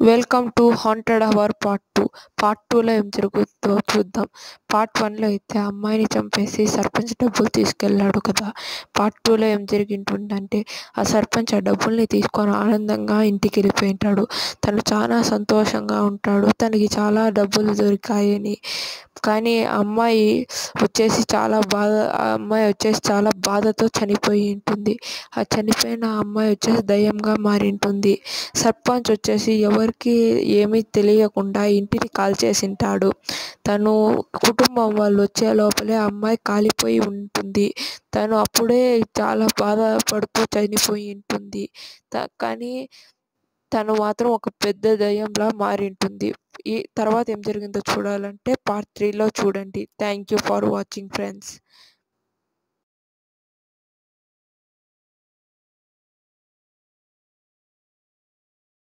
Welcome to haunted hour part 2. Part 2లో ఏం జరుగుతుందో చూద్దాం. పార్ట్ 1లో అయితే అమ్మాయిని చంపేసి సర్పంచ్ డబ్బులు తీసుకెళ్ళాడు కదా. పార్ట్ 2లో ఏం జరిగింటుందంటే ఆ సర్పంచ్ ఆ డబ్బుల్ని తీసుకొని ఆనందంగా ఇంటికి వెళ్ళిపోయింటాడు. తను చాలా సంతోషంగా ఉంటాడు, తనకి చాలా డబ్బులు దొరికాయని. కానీ ఆ అమ్మాయి వచ్చేసి చాలా బాధతో చనిపోయి ఉంటుంది. ఆ చనిపోయిన అమ్మాయి వచ్చేసి దయ్యంగా మారి ఉంటుంది. సర్పంచ్ వచ్చేసి ఎవరికి ఏమీ తెలియకుండా ఇంటిని కాల్చేసింటాడు. తను కుటుంబం వాళ్ళు వచ్చే లోపలే అమ్మాయి కాలిపోయి ఉంటుంది. తను అప్పుడే చాలా బాధపడుతూ చనిపోయి ఉంటుంది. కానీ తను మాత్రం ఒక పెద్ద దయ్యంలా మారింటుంది. ఈ తర్వాత ఏం జరిగిందో చూడాలంటే పార్ట్ 3లో చూడండి. Thank you for watching friends.